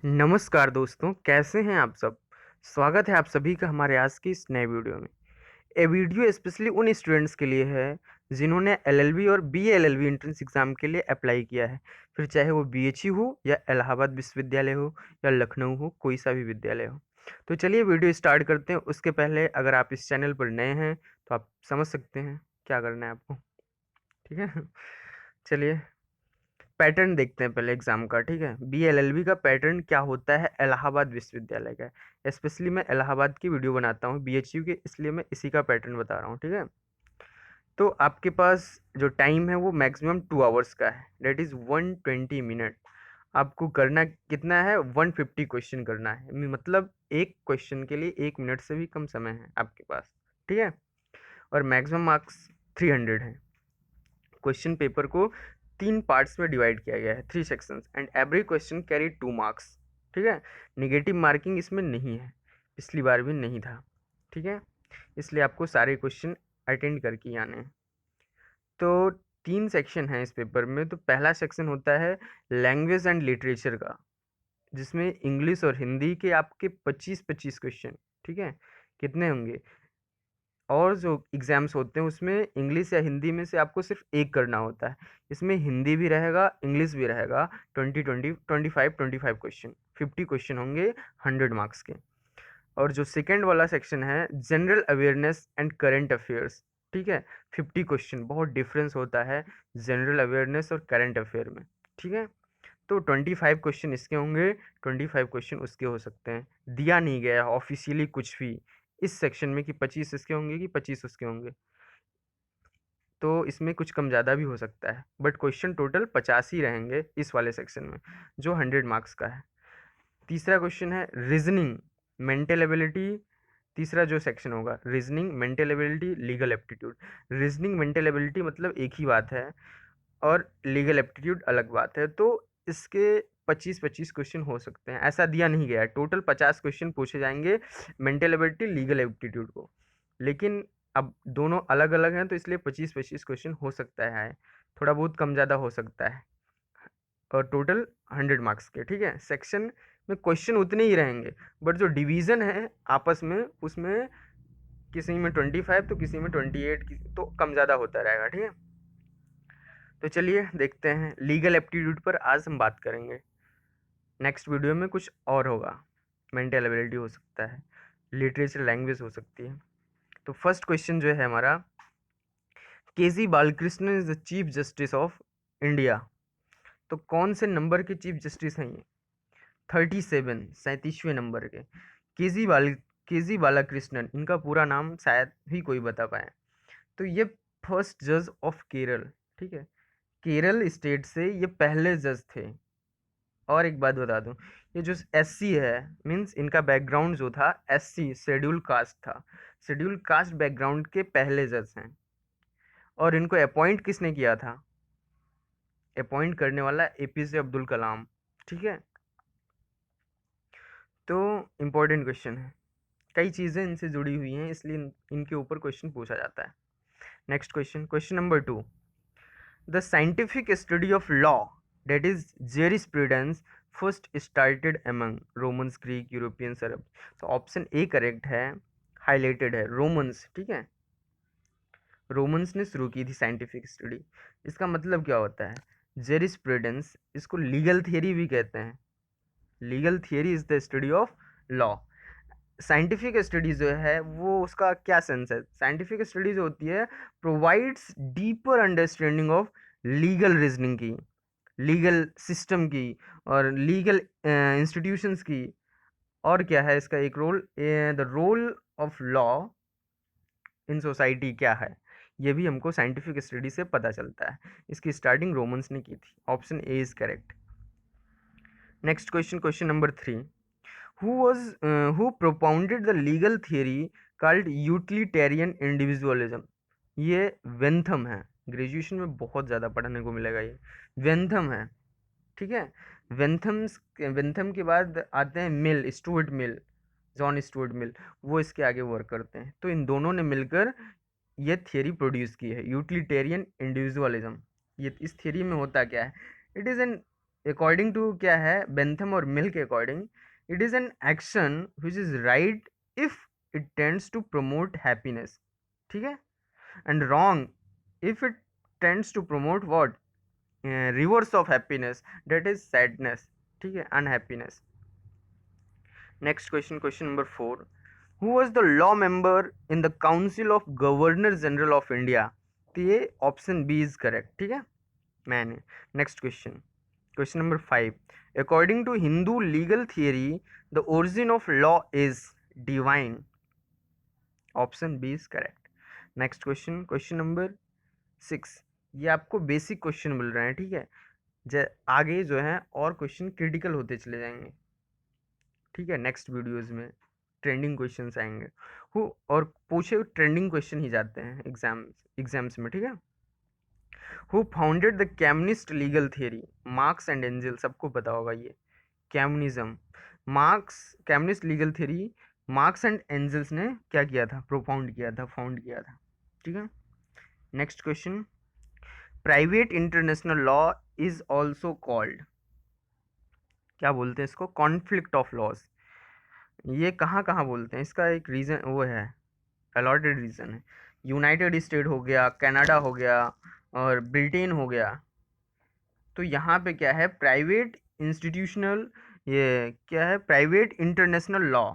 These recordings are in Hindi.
नमस्कार दोस्तों, कैसे हैं आप सब? स्वागत है आप सभी का हमारे आज की इस नए वीडियो में। ये वीडियो स्पेशली उन स्टूडेंट्स के लिए है जिन्होंने एलएलबी और बीएलएलबी एंट्रेंस एग्ज़ाम के लिए अप्लाई किया है। फिर चाहे वो बीएचयू हो या इलाहाबाद विश्वविद्यालय हो या लखनऊ हो, कोई सा भी विद्यालय हो। तो चलिए वीडियो स्टार्ट करते हैं। उसके पहले अगर आप इस चैनल पर नए हैं तो आप समझ सकते हैं क्या करना है आपको, ठीक है? चलिए पैटर्न देखते हैं पहले एग्जाम का, ठीक है। बीएलएलबी का पैटर्न क्या होता है इलाहाबाद विश्वविद्यालय का। स्पेशली मैं इलाहाबाद की वीडियो बनाता हूँ बीएचयू के, इसलिए मैं इसी का पैटर्न बता रहा हूँ, ठीक है। तो आपके पास जो टाइम है वो मैक्सिमम 2 आवर्स का है, डेट इज़ 120 मिनट। आपको करना कितना है, 150 क्वेश्चन करना है, मतलब एक क्वेश्चन के लिए 1 मिनट से भी कम समय है आपके पास, ठीक है। और मैक्सिमम मार्क्स 300 है। क्वेश्चन पेपर को 3 पार्ट्स में डिवाइड किया गया है, 3 sections, and every question carry 2 marks, ठीक है। निगेटिव मार्किंग इसमें नहीं है, पिछली बार भी नहीं था, ठीक है। इसलिए आपको सारे क्वेश्चन अटेंड करके ही आने हैं। तो 3 सेक्शन हैं इस पेपर में। तो पहला सेक्शन होता है लैंग्वेज एंड लिटरेचर का, जिसमें इंग्लिश और हिंदी के आपके 25-25 क्वेश्चन, ठीक है। कितने होंगे? और जो एग्ज़ाम्स होते हैं उसमें इंग्लिश या हिंदी में से आपको सिर्फ एक करना होता है। इसमें हिंदी भी रहेगा, इंग्लिश भी रहेगा। 25-25 क्वेश्चन, 50 क्वेश्चन होंगे 100 मार्क्स के। और जो सेकंड वाला सेक्शन है general awareness and current affairs, ठीक है। 50 क्वेश्चन, बहुत डिफरेंस होता है जनरल अवेयरनेस और करंट अफेयर में, ठीक है। तो 25 क्वेश्चन इसके होंगे, 25 क्वेश्चन उसके हो सकते हैं। दिया नहीं गया है ऑफिशियली कुछ भी इस सेक्शन में कि 25 इसके होंगे कि 25 उसके होंगे। तो इसमें कुछ कम ज़्यादा भी हो सकता है, बट क्वेश्चन टोटल 50 ही रहेंगे इस वाले सेक्शन में, जो 100 मार्क्स का है। तीसरा क्वेश्चन है रीजनिंग, मेंटल एबिलिटी। तीसरा जो सेक्शन होगा reasoning, mental ability, legal aptitude. Reasoning mental ability मतलब एक ही बात है, और लीगल एप्टीट्यूड अलग बात है। तो इसके 25-25 क्वेश्चन हो सकते हैं, ऐसा दिया नहीं गया है। टोटल 50 क्वेश्चन पूछे जाएंगे मेंटल एबिलिटी, लीगल एप्टीट्यूड को, लेकिन अब दोनों अलग अलग हैं, तो इसलिए 25-25 क्वेश्चन हो सकता है, थोड़ा बहुत कम ज़्यादा हो सकता है। और टोटल 100 मार्क्स के, ठीक है। सेक्शन में क्वेश्चन उतने ही रहेंगे, बट जो डिवीज़न है आपस में, उसमें किसी में 25 तो किसी में 28, तो कम ज़्यादा होता रहेगा, ठीक है। तो चलिए देखते हैं, लीगल एप्टीट्यूड पर आज हम बात करेंगे। नेक्स्ट वीडियो में कुछ और होगा, मेंटल एबिलिटी हो सकता है, लिटरेचर लैंग्वेज हो सकती है। तो फर्स्ट क्वेश्चन जो है हमारा, KG Balakrishnan is the chief justice of India. तो कौन से नंबर के चीफ जस्टिस हैं ये? 37, 37वें नंबर के केजी बालाकृष्णन, इनका पूरा नाम शायद ही कोई बता पाए। तो ये फर्स्ट जज ऑफ केरल, ठीक है। केरल स्टेट से ये पहले जज थे। और एक बात बता दूं, ये जो एससी है, मीन्स इनका बैकग्राउंड जो था एससी, शेड्यूल कास्ट था। शेड्यूल कास्ट बैकग्राउंड के पहले जज हैं। और इनको अपॉइंट किसने किया था? अपॉइंट करने वाला एपीजे अब्दुल कलाम, ठीक है। तो इम्पोर्टेंट क्वेश्चन है, कई चीज़ें इनसे जुड़ी हुई हैं, इसलिए इनके ऊपर क्वेश्चन पूछा जाता है। Next question, question number 2, the scientific study of law, that is jurisprudence, first started among romans, greek, europeans, arab। तो ऑप्शन ए करेक्ट है, हाईलाइटेड है रोमन्स, ठीक है। रोमन्स ने शुरू की थी साइंटिफिक स्टडी। इसका मतलब क्या होता है? जेरिस्प्रूडेंस, इसको लीगल थियरी भी कहते हैं। Legal theory is the study of law. Scientific study जो है वो उसका क्या सेंस है? साइंटिफिक स्टडी जो होती है provides deeper understanding of legal reasoning की, लीगल सिस्टम की, और लीगल इंस्टीट्यूशंस की। और क्या है इसका एक role, the role of law in society क्या है, ये भी हमको साइंटिफिक स्टडी से पता चलता है। इसकी स्टार्टिंग रोमन्स ने की थी। Option A is correct. Next question, question number 3, who propounded the legal theory called utilitarian individualism। ये वेंथम है, ग्रेजुएशन में बहुत ज़्यादा पढ़ने को मिलेगा ये। वेंथम है, ठीक है। वेंथम के बाद आते हैं Mill, Stuart Mill, John Stuart Mill, वो इसके आगे वर्क करते हैं। तो इन दोनों ने मिलकर ये थियरी प्रोड्यूस की है, यूटिलिटेरियन इंडिविजुअलिज्म। ये इस थियरी में होता क्या है? It is an according to क्या है बेंथम और मिल के according, it is an action which is right if it tends to promote happiness, ठीक है, and wrong if it tends to promote what, reverse of happiness, that is sadness, ठीक है, unhappiness. Next question, question number 4, who was the law member in the council of governor general of India? तो ये ऑप्शन बी इज करेक्ट, ठीक है, मैंने। Next question, question number 5, according to Hindu legal theory the origin of law is divine, option B is correct. Next question, question number 6, ये आपको बेसिक क्वेश्चन मिल रहे हैं, ठीक है, आगे जो है और क्वेश्चन क्रिटिकल होते चले जाएंगे, ठीक है, नेक्स्ट वीडियोस में ट्रेंडिंग क्वेश्चंस आएंगे, हु और पूछे ट्रेंडिंग क्वेश्चन ही जाते हैं एग्जाम्स में, ठीक है। Who founded the communist legal theory? Marx and Engel, सबको पता होगा ये communism, Marx, communist legal theory Marx and Engels ने क्या किया था, प्रोफाउंड किया था, फाउंड किया था, ठीक है। Next question, private international law is also called, क्या बोलते हैं इसको, कॉन्फ्लिक्ट ऑफ लॉज। ये कहाँ कहाँ बोलते हैं, इसका एक रीज़न वो है, अलॉटेड रीज़न है, यूनाइटेड स्टेट हो गया, कनाडा हो गया और ब्रिटेन हो गया। तो यहाँ पे क्या है, प्राइवेट इंस्टीट्यूशनल, ये क्या है, private international law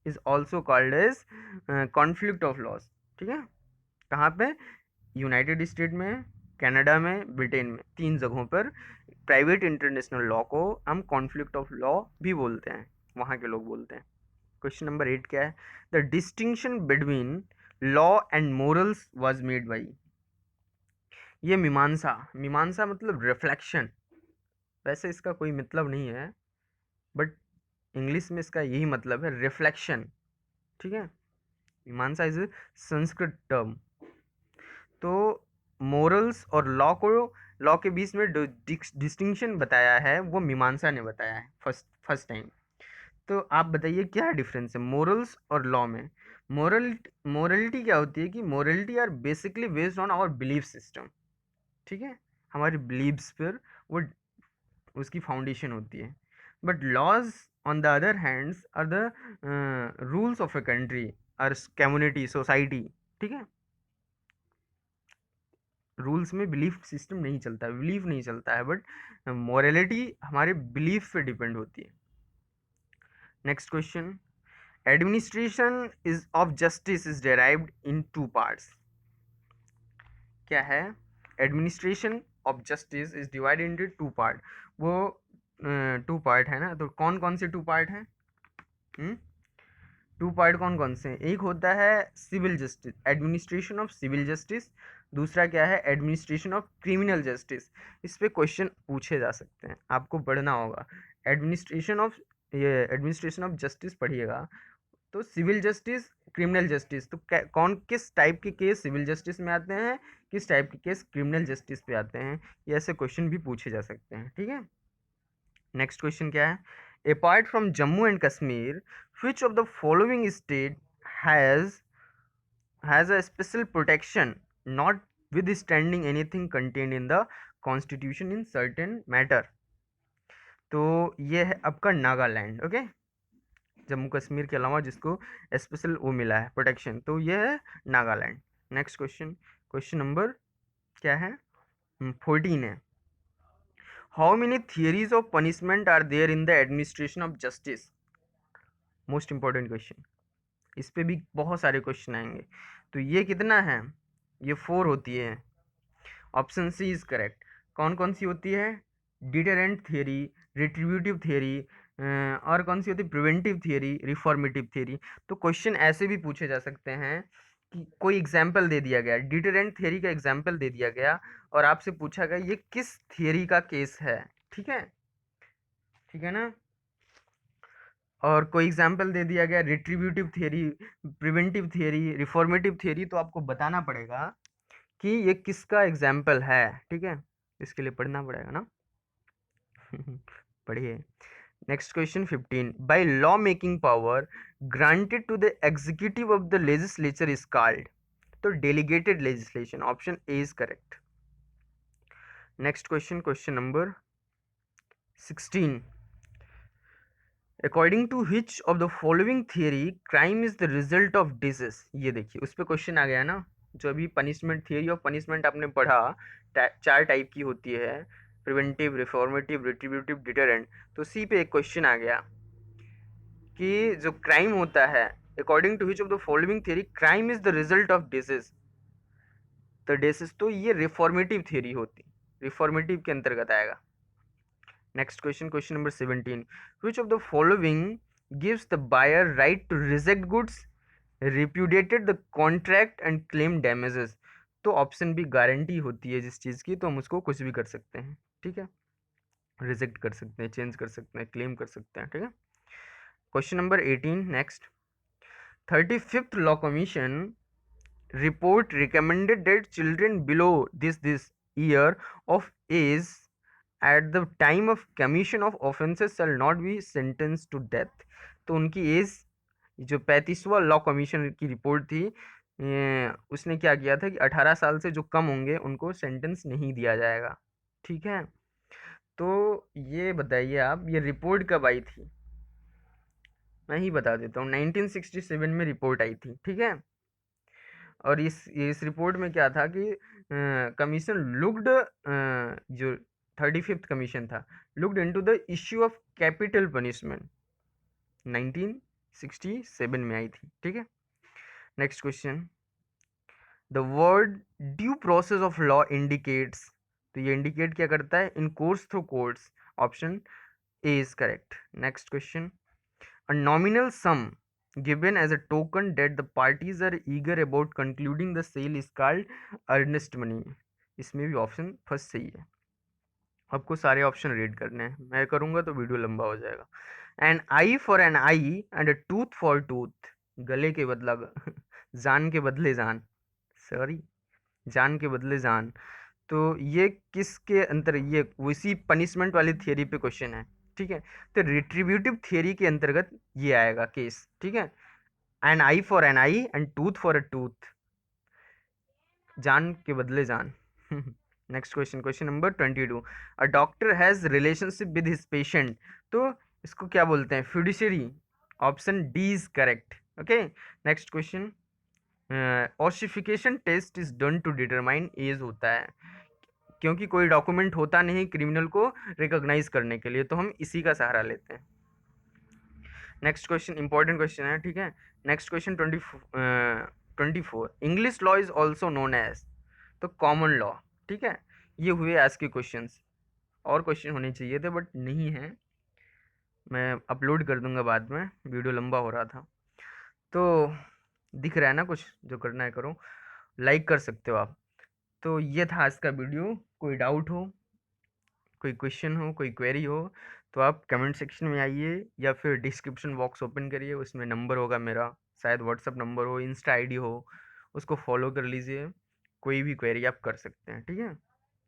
is also called as conflict of laws, ठीक है। कहाँ पे, यूनाइटेड स्टेट में, कनाडा में, ब्रिटेन में, 3 जगहों पर प्राइवेट इंटरनेशनल लॉ को हम कॉन्फ्लिक्ट ऑफ लॉ भी बोलते हैं, वहाँ के लोग बोलते हैं। क्वेश्चन नंबर 8 क्या है, the distinction between law and morals was made by, ये मीमांसा, मीमांसा मतलब रिफ्लेक्शन, वैसे इसका कोई मतलब नहीं है, बट इंग्लिश में इसका यही मतलब है, रिफ्लेक्शन, ठीक है। मीमांसा इज संस्कृत टर्म। तो मोरल्स और लॉ के बीच में डिस्टिंक्शन बताया है वो मीमांसा ने बताया है फर्स्ट टाइम। तो आप बताइए क्या डिफरेंस है मोरल्स और लॉ में। मोरलिटी क्या होती है कि morality are basically based on our belief system, ठीक है, हमारे बिलीव्स पर वो उसकी फाउंडेशन होती है। But laws on the other hands are the rules of a country और कम्युनिटी सोसाइटी, ठीक है। रूल्स में बिलीफ सिस्टम नहीं चलता है, बिलीफ नहीं चलता है, बट मोरलिटी हमारे बिलीफ पे डिपेंड होती है। Next question, administration is of justice is derived in 2 parts, क्या है, administration of justice is divided into 2 part, वो 2 पार्ट है ना, तो कौन कौन से 2 पार्ट हैं, 2 पार्ट कौन कौन से हैं, एक होता है civil justice, administration of civil justice, दूसरा क्या है, एडमिनिस्ट्रेशन ऑफ क्रिमिनल जस्टिस। इस पे क्वेश्चन पूछे जा सकते हैं, आपको पढ़ना होगा, एडमिनिस्ट्रेशन ऑफ जस्टिस पढ़िएगा, तो सिविल जस्टिस, क्रिमिनल जस्टिस, तो कौन किस टाइप के केस सिविल जस्टिस में आते हैं, किस टाइप के केस क्रिमिनल जस्टिस पे आते हैं, ये ऐसे क्वेश्चन भी पूछे जा सकते हैं, ठीक है। नेक्स्ट क्वेश्चन क्या है, apart from Jammu and Kashmir which of the following state has has a special protection not withstanding anything contained in the constitution in certain matter? तो ये है आपका नागालैंड, ओके, जम्मू कश्मीर के अलावा जिसको स्पेशल वो मिला है प्रोटेक्शन, तो ये है Nagaland. Next question, question number क्या है, 14 है, how many theories of punishment are there in the administration of justice? Most important question, इस पे भी बहुत सारे क्वेश्चन आएंगे। तो ये कितना है, ये 4 होती है, ऑप्शन सी इज करेक्ट। कौन कौन सी होती है, डिटरेंट थियरी, रिट्रीब्यूटिव थियरी, और कौन सी होती है, प्रिवेंटिव थियरी, रिफॉर्मेटिव थियरी। तो क्वेश्चन ऐसे भी पूछे जा सकते हैं कि कोई एग्जाम्पल दे दिया गया, डिटरेंट थियरी का एग्जाम्पल दे दिया गया और आपसे पूछा गया ये किस थियरी का केस है, ठीक है, ठीक है ना, और कोई एग्जाम्पल दे दिया गया retributive theory, preventive theory, reformative theory, तो आपको बताना पड़ेगा कि ये किसका एग्जाम्पल है, ठीक है, इसके लिए पढ़ना पड़ेगा ना। पढ़िए। Next question 15, by law making power granted to the executive of the legislature is called, तो delegated legislation, option A is correct. Next question, question number 16 according to which of the following theory crime is the result of disease. ये देखिए उस पर क्वेश्चन आ गया ना, जो अभी पनिशमेंट थियरी ऑफ पनिशमेंट आपने पढ़ा, चार टाइप की होती है, प्रिवेंटिव, रिफॉर्मेटिव, रिट्रीब्यूटिव, डिटरेंट। तो उसी पे एक क्वेश्चन आ गया कि जो क्राइम होता है, according to which of the following theory crime is the result of disease. तो डिजीज तो ये रिफॉर्मेटिव थियरी होती, रिफॉर्मेटिव के अंतर्गत आएगा। Next question, question number 17, which of the following gives the buyer right to reject goods, repudiated the contract and claim damages। तो ऑप्शन बी गारंटी होती है जिस चीज़ की, तो हम उसको कुछ भी कर सकते हैं, ठीक है, रिजेक्ट कर सकते हैं, चेंज कर सकते हैं, क्लेम कर सकते हैं, ठीक है। Question number 18 next, 35th law commission report recommended that children below this year of age at the time of commission of offences shall not be sentenced to death। तो उनकी एज, जो 35वां लॉ कमीशन की रिपोर्ट थी, उसने क्या किया था कि 18 साल से जो कम होंगे उनको सेंटेंस नहीं दिया जाएगा, ठीक है। तो ये बताइए आप, ये रिपोर्ट कब आई थी? मैं ही बता देता हूँ, 1967 में रिपोर्ट आई थी, ठीक है। और इस रिपोर्ट में क्या था कि कमीशन लुक्ड, जो 35th कमीशन था, looked into the issue of capital punishment, 1967 में आई थी, ठीक है। Next question, the word due process of law indicates. तो ये इंडिकेट क्या करता है? In course through courts. Option A is correct. Next question, a nominal sum given as a token that the parties are eager about concluding the sale is called earnest money। इसमें भी ऑप्शन फर्स्ट सही है। आपको सारे ऑप्शन रीड करने हैं, मैं करूँगा तो वीडियो लंबा हो जाएगा। An eye for an eye and a tooth for tooth, गले के बदला जान के बदले जान, सॉरी, जान के बदले जान। तो ये किसके अंतर, ये उसी पनिशमेंट वाली थियरी पे क्वेश्चन है, ठीक है। तो रिट्रीब्यूटिव थियरी के अंतर्गत ये आएगा केस, ठीक है। An eye for an eye and tooth for a tooth, जान के बदले जान। Next question, question number 22, a doctor has relationship with his patient. तो इसको क्या बोलते हैं? Fiduciary. Option D is correct, okay. Next question, ossification test is done to determine age होता है, क्योंकि कोई डॉक्यूमेंट होता नहीं क्रिमिनल को रिकॉग्नाइज करने के लिए, तो हम इसी का सहारा लेते हैं। नेक्स्ट क्वेश्चन इंपॉर्टेंट क्वेश्चन है, ठीक है। Next question 24, English law is also known as, तो कॉमन लॉ, ठीक है। ये हुए आज के क्वेश्चंस, और क्वेश्चन होने चाहिए थे बट नहीं है, मैं अपलोड कर दूंगा बाद में, वीडियो लंबा हो रहा था। तो दिख रहा है ना कुछ, जो करना है करो, लाइक कर सकते हो आप। तो ये था आज का वीडियो। कोई डाउट हो, कोई क्वेश्चन हो, कोई क्वेरी हो, तो आप कमेंट सेक्शन में आइए या फिर डिस्क्रिप्शन बॉक्स ओपन करिए, उसमें नंबर होगा मेरा, शायद व्हाट्सअप नंबर हो, इंस्टा आईडी हो, उसको फॉलो कर लीजिए। कोई भी क्वेरी आप कर सकते हैं, ठीक है।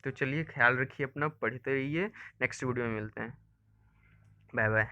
तो चलिए, ख्याल रखिए अपना, पढ़ते रहिए। नेक्स्ट वीडियो में मिलते हैं, बाय बाय।